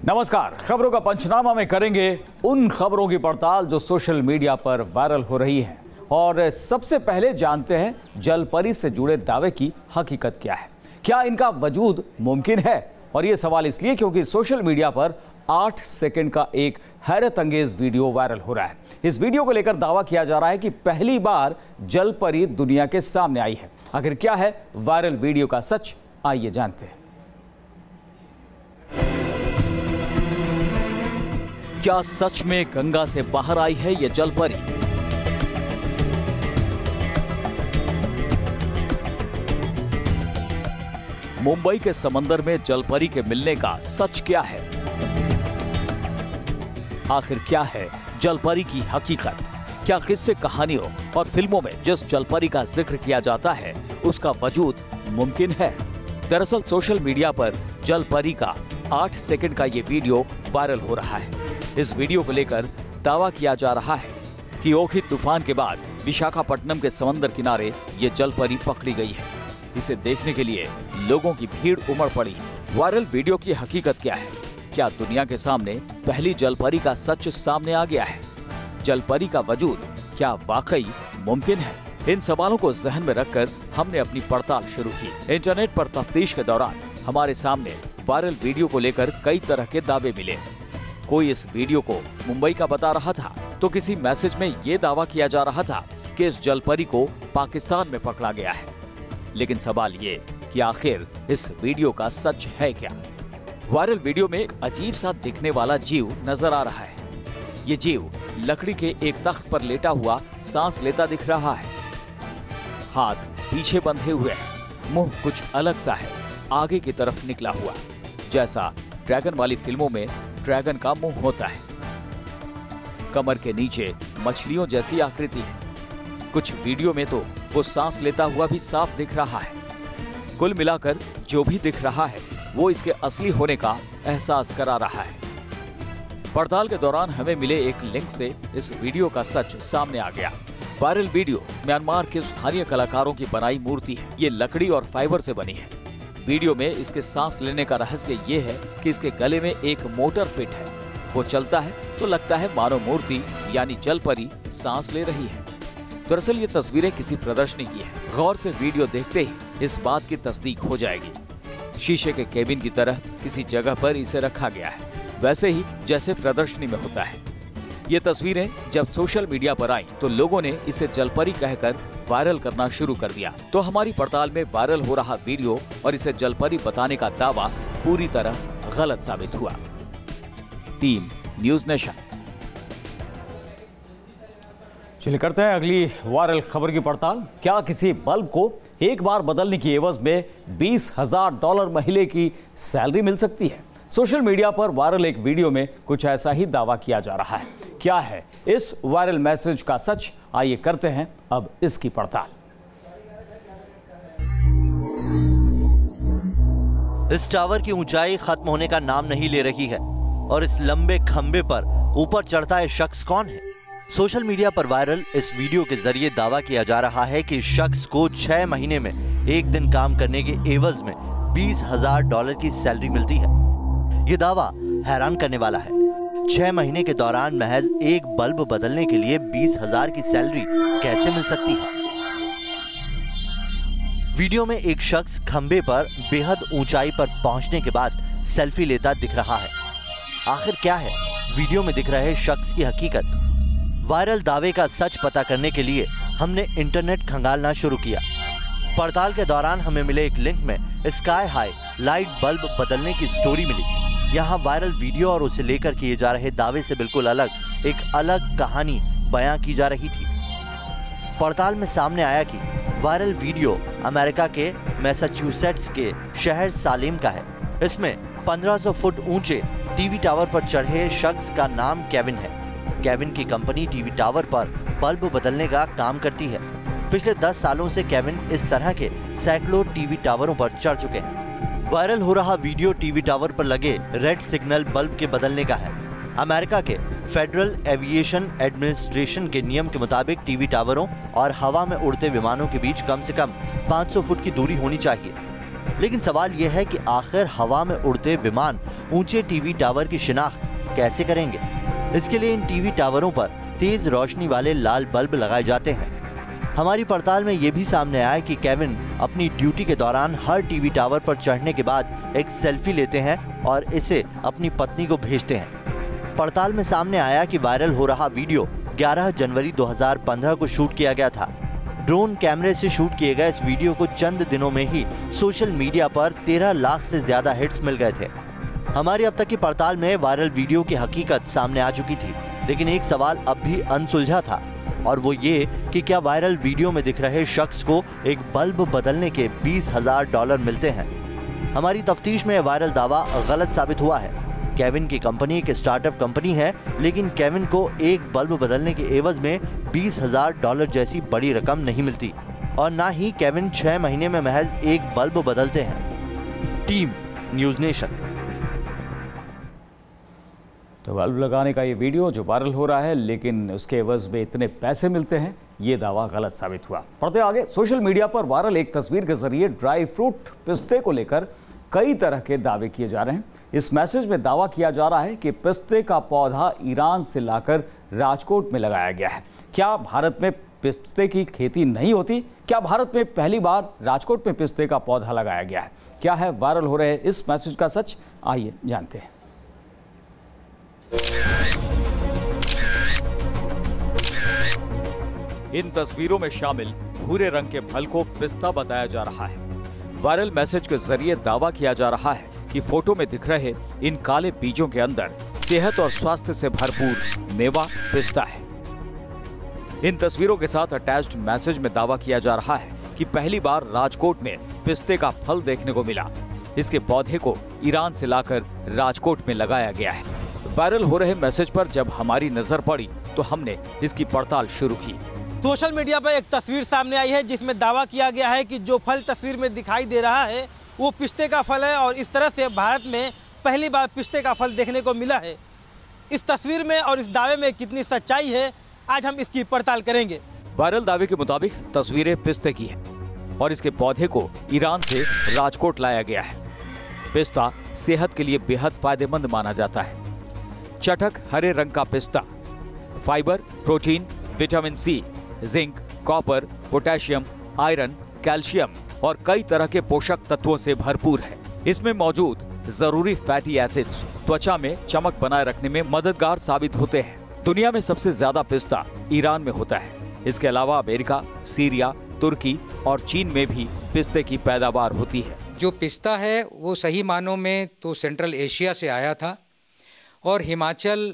नमस्कार। खबरों का पंचनामा में करेंगे उन खबरों की पड़ताल जो सोशल मीडिया पर वायरल हो रही हैं। और सबसे पहले जानते हैं जलपरी से जुड़े दावे की हकीकत क्या है। क्या इनका वजूद मुमकिन है? और ये सवाल इसलिए क्योंकि सोशल मीडिया पर 8 सेकंड का एक हैरत अंगेज वीडियो वायरल हो रहा है। इस वीडियो को लेकर दावा किया जा रहा है कि पहली बार जलपरी दुनिया के सामने आई है। आखिर क्या है वायरल वीडियो का सच, आइए जानते हैं। क्या सच में गंगा से बाहर आई है ये जलपरी? मुंबई के समंदर में जलपरी के मिलने का सच क्या है? आखिर क्या है जलपरी की हकीकत? क्या किस्से कहानियों और फिल्मों में जिस जलपरी का जिक्र किया जाता है उसका वजूद मुमकिन है? दरअसल सोशल मीडिया पर जलपरी का 8 सेकंड का ये वीडियो वायरल हो रहा है। इस वीडियो को लेकर दावा किया जा रहा है कि ओखी तूफान के बाद विशाखापट्टनम के समंदर किनारे ये जलपरी पकड़ी गई है। इसे देखने के लिए लोगों की भीड़ उमड़ पड़ी। वायरल वीडियो की हकीकत क्या है? क्या दुनिया के सामने पहली जलपरी का सच सामने आ गया है? जलपरी का वजूद क्या वाकई मुमकिन है? इन सवालों को जहन में रखकर हमने अपनी पड़ताल शुरू की। इंटरनेट पर तफ्तीश के दौरान हमारे सामने वायरल वीडियो को लेकर कई तरह के दावे मिले। कोई इस वीडियो को मुंबई का बता रहा था, तो किसी मैसेज में ये दावा किया जा रहा था कि इस जलपरी को पाकिस्तान में पकड़ा गया है। लेकिन सवाल ये कि आखिर इस वीडियो का सच है क्या? वायरल वीडियो में एक अजीब सा दिखने वाला जीव नजर आ रहा है। ये जीव लकड़ी के एक तख्त पर लेटा हुआ सांस लेता दिख रहा है। हाथ पीछे बंधे हुए हैं, मुंह कुछ अलग सा है, आगे की तरफ निकला हुआ, जैसा ड्रैगन वाली फिल्मों में ड्रैगन का मुंह होता है। कमर के नीचे मछलियों जैसी आकृति है। कुछ वीडियो में तो वो सांस लेता हुआ भी साफ दिख रहा है। कुल मिलाकर जो भी दिख रहा है वो इसके असली होने का एहसास करा रहा है। पड़ताल के दौरान हमें मिले एक लिंक से इस वीडियो का सच सामने आ गया। वायरल वीडियो म्यांमार के स्थानीय कलाकारों की बनाई मूर्ति है। ये लकड़ी और फाइबर से बनी है। वीडियो में इसके सांस लेने का रहस्य ये है कि इसके गले में एक मोटर फिट है। वो चलता है तो लगता है मानो मूर्ति यानी जलपरी सांस ले रही है। दरअसल ये तस्वीरें किसी प्रदर्शनी की है। गौर से वीडियो देखते ही इस बात की तस्दीक हो जाएगी। शीशे के केबिन की तरह किसी जगह पर इसे रखा गया है, वैसे ही जैसे प्रदर्शनी में होता है। ये तस्वीरें जब सोशल मीडिया पर आई तो लोगों ने इसे जलपरी कहकर वायरल करना शुरू कर दिया। तो हमारी पड़ताल में वायरल हो रहा वीडियो और इसे जलपरी बताने का दावा पूरी तरह गलत साबित हुआ। Team news nation. चलिए करते हैं अगली वायरल खबर की पड़ताल। क्या किसी बल्ब को एक बार बदलने की एवज में $20,000 महीने की सैलरी मिल सकती है? सोशल मीडिया पर वायरल एक वीडियो में कुछ ऐसा ही दावा किया जा रहा है। क्या है इस वायरल मैसेज का सच? आइए करते हैं अब इसकी पड़ताल। इस टावर की ऊंचाई खत्म होने का नाम नहीं ले रही है और इस लंबे खंबे पर ऊपर चढ़ता है शख्स कौन है? सोशल मीडिया पर वायरल इस वीडियो के जरिए दावा किया जा रहा है कि शख्स को 6 महीने में एक दिन काम करने के एवज में $20,000 की सैलरी मिलती है। ये दावा हैरान करने वाला है। 6 महीने के दौरान महज एक बल्ब बदलने के लिए 20,000 की सैलरी कैसे मिल सकती है? वीडियो में एक शख्स खंबे पर बेहद ऊंचाई पर पहुंचने के बाद सेल्फी लेता दिख रहा है। आखिर क्या है वीडियो में दिख रहे शख्स की हकीकत? वायरल दावे का सच पता करने के लिए हमने इंटरनेट खंगालना शुरू किया। पड़ताल के दौरान हमें मिले एक लिंक में स्काई हाई लाइट बल्ब बदलने की स्टोरी मिली। यहाँ वायरल वीडियो और उसे लेकर किए जा रहे दावे से बिल्कुल अलग एक अलग कहानी बयां की जा रही थी। पड़ताल में सामने आया कि वायरल वीडियो अमेरिका के मैसाचुसेट्स के शहर सालेम का है। इसमें 1500 फुट ऊंचे टीवी टावर पर चढ़े शख्स का नाम केविन है। केविन की कंपनी टीवी टावर पर बल्ब बदलने का काम करती है। पिछले 10 सालों से केविन इस तरह के सैकड़ों टीवी टावरों पर चढ़ चुके हैं। वायरल हो रहा वीडियो टीवी टावर पर लगे रेड सिग्नल बल्ब के बदलने का है। अमेरिका के फेडरल एविएशन एडमिनिस्ट्रेशन के नियम के मुताबिक टीवी टावरों और हवा में उड़ते विमानों के बीच कम से कम 500 फुट की दूरी होनी चाहिए। लेकिन सवाल यह है कि आखिर हवा में उड़ते विमान ऊंचे टीवी टावर की शिनाख्त कैसे करेंगे? इसके लिए इन टीवी टावरों पर तेज रोशनी वाले लाल बल्ब लगाए जाते हैं। हमारी पड़ताल में ये भी सामने आया कि केविन अपनी ड्यूटी के दौरान हर टीवी टावर पर चढ़ने के बाद एक सेल्फी लेते हैं और इसे अपनी पत्नी को भेजते हैं। पड़ताल में सामने आया कि वायरल हो रहा वीडियो 11 जनवरी 2015 को शूट किया गया था। ड्रोन कैमरे से शूट किए गए इस वीडियो को चंद दिनों में ही सोशल मीडिया पर 13 लाख से ज्यादा हिट्स मिल गए थे। हमारी अब तक की पड़ताल में वायरल वीडियो की हकीकत सामने आ चुकी थी, लेकिन एक सवाल अब भी अनसुलझा था और वो ये कि क्या वायरल वीडियो में दिख रहे शख्स को एक बल्ब बदलने के $20,000 मिलते हैं? हमारी तफ्तीश में वायरल दावा गलत साबित हुआ है। केविन की कंपनी एक स्टार्टअप कंपनी है, लेकिन केविन को एक बल्ब बदलने के एवज में $20,000 जैसी बड़ी रकम नहीं मिलती और ना ही केविन 6 महीने में महज एक बल्ब बदलते हैं। Team news nation. तो बल्ब लगाने का ये वीडियो जो वायरल हो रहा है, लेकिन उसके एवज में इतने पैसे मिलते हैं, ये दावा गलत साबित हुआ। पढ़ते आगे, सोशल मीडिया पर वायरल एक तस्वीर के जरिए ड्राई फ्रूट पिस्ते को लेकर कई तरह के दावे किए जा रहे हैं। इस मैसेज में दावा किया जा रहा है कि पिस्ते का पौधा ईरान से लाकर राजकोट में लगाया गया है। क्या भारत में पिस्ते की खेती नहीं होती? क्या भारत में पहली बार राजकोट में पिस्ते का पौधा लगाया गया है? क्या है वायरल हो रहे इस मैसेज का सच? आइए जानते हैं। इन तस्वीरों में शामिल भूरे रंग के फल को पिस्ता बताया जा रहा है। वायरल मैसेज के जरिए दावा किया जा रहा है कि फोटो में दिख रहे इन काले बीजों के अंदर सेहत और स्वास्थ्य से भरपूर मेवा पिस्ता है। इन तस्वीरों के साथ अटैच्ड मैसेज में दावा किया जा रहा है कि पहली बार राजकोट में पिस्ते का फल देखने को मिला। इसके पौधे को ईरान से लाकर राजकोट में लगाया गया है। वायरल हो रहे मैसेज पर जब हमारी नजर पड़ी तो हमने इसकी पड़ताल शुरू की। सोशल मीडिया पर एक तस्वीर सामने आई है जिसमें दावा किया गया है कि जो फल तस्वीर में दिखाई दे रहा है वो पिस्ते का फल है और इस तरह से भारत में पहली बार पिस्ते का फल देखने को मिला है। इस तस्वीर में और इस दावे में कितनी सच्चाई है, आज हम इसकी पड़ताल करेंगे। वायरल दावे के मुताबिक तस्वीरें पिस्ते की है और इसके पौधे को ईरान से राजकोट लाया गया है। पिस्ता सेहत के लिए बेहद फायदेमंद माना जाता है। चटक हरे रंग का पिस्ता fibre, protein, vitamin C, zinc, copper, potassium, iron, calcium और कई तरह के पोषक तत्वों से भरपूर है। इसमें मौजूद जरूरी फैटी एसिड्स त्वचा में चमक बनाए रखने में मददगार साबित होते हैं। दुनिया में सबसे ज्यादा पिस्ता ईरान में होता है। इसके अलावा अमेरिका, सीरिया, तुर्की और चीन में भी पिस्ते की पैदावार होती है। जो पिस्ता है वो सही मानों में तो सेंट्रल एशिया से आया था और हिमाचल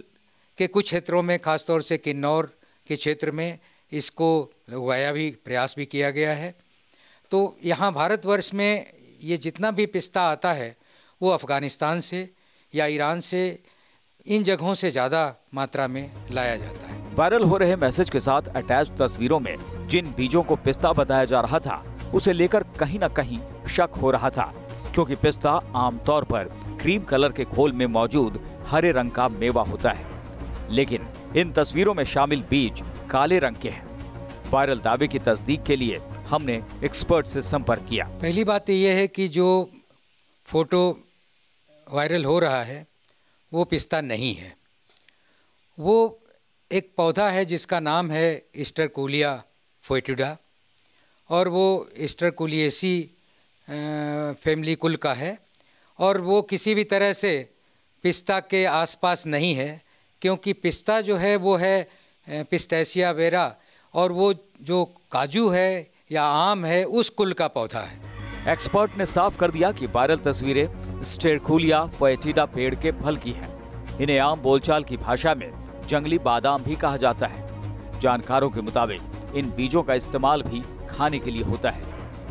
के कुछ क्षेत्रों में, खासतौर से किन्नौर के क्षेत्र में इसको उगाया भी, प्रयास भी किया गया है। तो यहाँ भारतवर्ष में ये जितना भी पिस्ता आता है वो अफ़गानिस्तान से या ईरान से, इन जगहों से ज़्यादा मात्रा में लाया जाता है। वायरल हो रहे मैसेज के साथ अटैच तस्वीरों में जिन बीजों को पिस्ता बताया जा रहा था उसे लेकर कहीं न कहीं शक हो रहा था, क्योंकि पिस्ता आमतौर पर क्रीम कलर के खोल में मौजूद हरे रंग का मेवा होता है, लेकिन इन तस्वीरों में शामिल बीज काले रंग के हैं। वायरल दावे की तस्दीक के लिए हमने एक्सपर्ट से संपर्क किया। पहली बात तो ये है कि जो फोटो वायरल हो रहा है वो पिस्ता नहीं है। वो एक पौधा है जिसका नाम है स्टरकुलिया फोएटिडा और वो स्टरकुलिएसी फैमिली कुल का है और वो किसी भी तरह से पिस्ता के आसपास नहीं है, क्योंकि पिस्ता जो है वो है पिस्टेशिया वेरा और वो जो काजू है या आम है उस कुल का पौधा है। एक्सपर्ट ने साफ कर दिया कि वायरल तस्वीरें स्टेरकुलिया फोएटिडा पेड़ के फल की हैं। इन्हें आम बोलचाल की भाषा में जंगली बादाम भी कहा जाता है। जानकारों के मुताबिक इन बीजों का इस्तेमाल भी खाने के लिए होता है।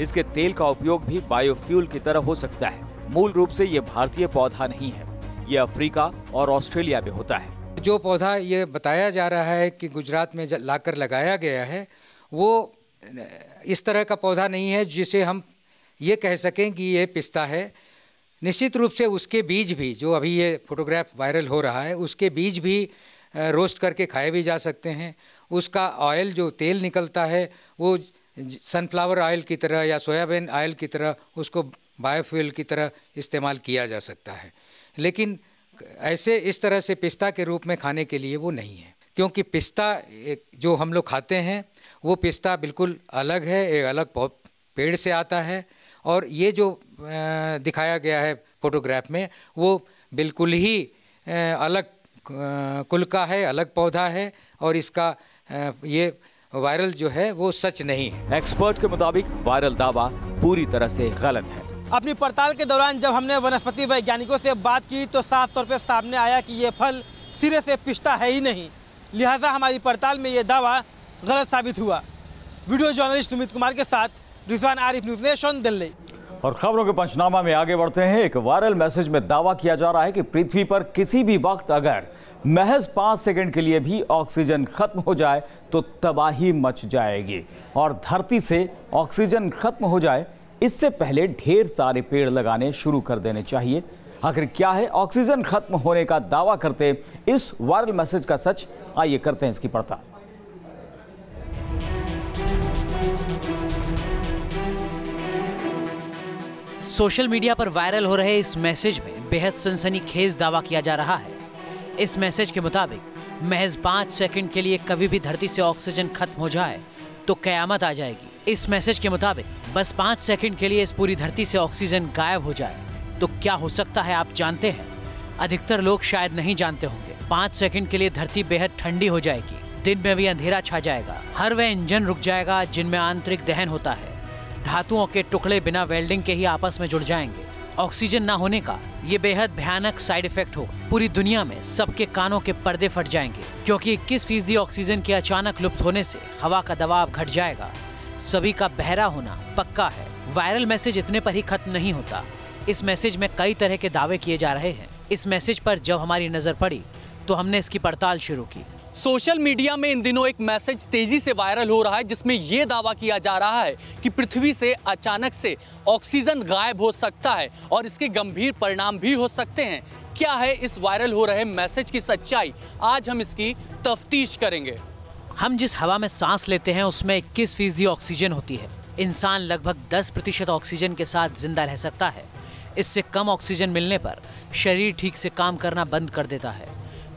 इसके तेल का उपयोग भी बायोफ्यूल की तरह हो सकता है। मूल रूप से ये भारतीय पौधा नहीं है, ये अफ्रीका और ऑस्ट्रेलिया में होता है। जो पौधा ये बताया जा रहा है कि गुजरात में लाकर लगाया गया है वो इस तरह का पौधा नहीं है जिसे हम ये कह सकें कि ये पिस्ता है। निश्चित रूप से उसके बीज भी, जो अभी ये फोटोग्राफ वायरल हो रहा है, उसके बीज भी रोस्ट करके खाए भी जा सकते हैं। उसका ऑयल जो तेल निकलता है वो सनफ्लावर ऑयल की तरह या सोयाबीन ऑयल की तरह उसको बायोफ्यूल की तरह इस्तेमाल किया जा सकता है, लेकिन ऐसे इस तरह से पिस्ता के रूप में खाने के लिए वो नहीं है, क्योंकि पिस्ता जो हम लोग खाते हैं वो पिस्ता बिल्कुल अलग है, एक अलग पेड़ से आता है, और ये जो दिखाया गया है फोटोग्राफ में वो बिल्कुल ही अलग कुल का है, अलग पौधा है, और इसका ये वायरल जो है वो सच नहीं है। एक्सपर्ट के मुताबिक वायरल दावा पूरी तरह से गलत है। अपनी पड़ताल के दौरान जब हमने वनस्पति वैज्ञानिकों से बात की तो साफ तौर पे सामने आया कि ये फल सिरे से पिस्ता है ही नहीं, लिहाजा हमारी पड़ताल में ये दावा गलत साबित हुआ। वीडियो जर्नलिस्ट सुमित कुमार के साथ रिजवान आरिफ, न्यूज़ नेशन, दिल्ली। और खबरों के पंचनामा में आगे बढ़ते हैं। एक वायरल मैसेज में दावा किया जा रहा है कि पृथ्वी पर किसी भी वक्त अगर महज 5 सेकंड के लिए भी ऑक्सीजन खत्म हो जाए तो तबाही मच जाएगी, और धरती से ऑक्सीजन खत्म हो जाए इससे पहले ढेर सारे पेड़ लगाने शुरू कर देने चाहिए। आखिर क्या है ऑक्सीजन खत्म होने का दावा करते इस वायरल मैसेज का सच? आइए करते हैं इसकी पड़ताल। सोशल मीडिया पर वायरल हो रहे इस मैसेज में बेहद सनसनीखेज दावा किया जा रहा है। इस मैसेज के मुताबिक महज 5 सेकंड के लिए कभी भी धरती से ऑक्सीजन खत्म हो जाए तो कयामत आ जाएगी। इस मैसेज के मुताबिक बस 5 सेकंड के लिए इस पूरी धरती से ऑक्सीजन गायब हो जाए तो क्या हो सकता है आप जानते हैं? अधिकतर लोग शायद नहीं जानते होंगे। 5 सेकंड के लिए धरती बेहद ठंडी हो जाएगी, दिन में भी अंधेरा छा जाएगा, हर वह इंजन रुक जाएगा जिनमें आंतरिक दहन होता है, धातुओं के टुकड़े बिना वेल्डिंग के ही आपस में जुड़ जाएंगे। ऑक्सीजन ना होने का ये बेहद भयानक साइड इफेक्ट होगा। पूरी दुनिया में सबके कानों के पर्दे फट जाएंगे, क्योंकि 21% ऑक्सीजन के अचानक लुप्त होने से हवा का दबाव घट जाएगा। सभी का बहरा होना पक्का है। वायरल मैसेज इतने पर ही खत्म नहीं होता। इस मैसेज में कई तरह के दावे किए जा रहे हैं। इस मैसेज पर जब हमारी नजर पड़ी तो हमने इसकी पड़ताल शुरू की। सोशल मीडिया में इन दिनों एक मैसेज तेजी से वायरल हो रहा है जिसमें यह दावा किया जा रहा है कि पृथ्वी से अचानक से ऑक्सीजन गायब हो सकता है और इसके गंभीर परिणाम भी हो सकते हैं। क्या है इस वायरल हो रहे मैसेज की सच्चाई? आज हम इसकी तफ्तीश करेंगे। हम जिस हवा में सांस लेते हैं उसमें 21% ऑक्सीजन होती है। इंसान लगभग 10% ऑक्सीजन के साथ जिंदा रह सकता है। इससे कम ऑक्सीजन मिलने पर शरीर ठीक से काम करना बंद कर देता है।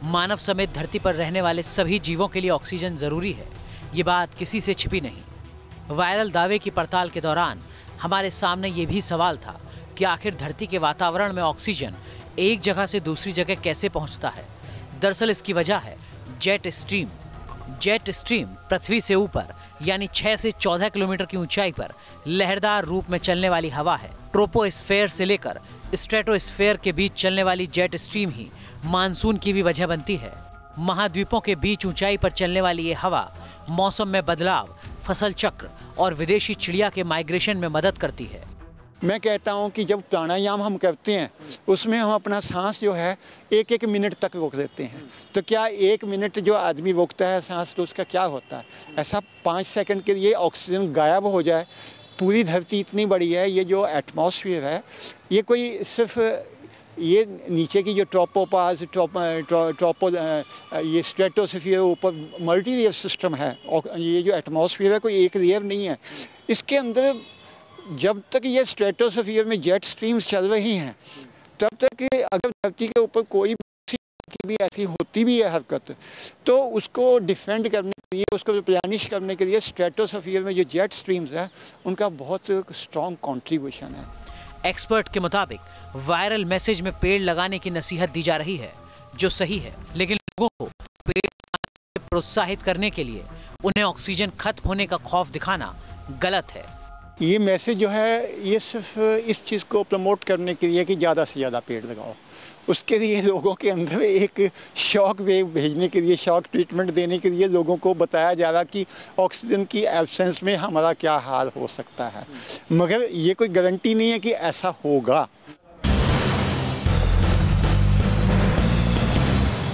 मानव समेत धरती पर रहने वाले सभी जीवों के लिए ऑक्सीजन जरूरी है, ये बात किसी से छिपी नहीं। वायरल दावे की पड़ताल के दौरान हमारे सामने ये भी सवाल था कि आखिर धरती के वातावरण में ऑक्सीजन एक जगह से दूसरी जगह कैसे पहुंचता है। दरअसल इसकी वजह है जेट स्ट्रीम। जेट स्ट्रीम पृथ्वी से ऊपर यानी 6 से 14 किलोमीटर की ऊंचाई पर लहरदार रूप में चलने वाली हवा है। ट्रोपोस्फेयर से लेकर स्ट्रेटोस्फेयर के बीच चलने वाली जेट स्ट्रीम ही मानसून की भी वजह बनती है। महाद्वीपों के बीच ऊंचाई पर चलने वाली ये हवा मौसम में बदलाव, फसल चक्र और विदेशी चिड़िया के माइग्रेशन में मदद करती है। मैं कहता हूं कि जब प्राणायाम हम करते हैं उसमें हम अपना सांस जो है 1-1 मिनट तक रोक देते हैं, तो क्या 1 मिनट जो आदमी रोकता है सांस तो उसका क्या होता है? ऐसा 5 सेकंड के लिए ऑक्सीजन गायब हो जाए। पूरी धरती इतनी बड़ी है, ये जो एटमॉस्फेयर है ये कोई सिर्फ ये नीचे की जो ट्रोपोपाज ये स्ट्रेटोस्फीयर ऊपर मल्टी लेयर सिस्टम है, और ये जो एटमॉस्फेयर है कोई एक लेयर नहीं है। इसके अंदर जब तक ये स्ट्रेटोस्फीयर में जेट स्ट्रीम्स चल रही हैं तब तक अगर धरती के ऊपर कोई भी ऐसी होती भी है हरकत, तो उसको डिफेंड करने के लिए, उसको रिप्लेनिश करने के लिए स्ट्रेटोस्फीयर में जो जेट स्ट्रीम्स हैं उनका बहुत स्ट्रॉन्ग कंट्रीब्यूशन है। एक्सपर्ट के मुताबिक वायरल मैसेज में पेड़ लगाने की नसीहत दी जा रही है, जो सही है, लेकिन लोगों को पेड़ लगाने को प्रोत्साहित करने के लिए उन्हें ऑक्सीजन खत्म होने का खौफ दिखाना गलत है। ये मैसेज जो है ये सिर्फ इस चीज़ को प्रमोट करने के लिए कि ज़्यादा से ज़्यादा पेड़ लगाओ, उसके लिए लोगों के अंदर एक शॉक वेव भेजने के लिए, शॉक ट्रीटमेंट देने के लिए लोगों को बताया जा रहा कि ऑक्सीजन की एब्सेंस में हमारा क्या हाल हो सकता है। मगर ये कोई गारंटी नहीं है कि ऐसा होगा।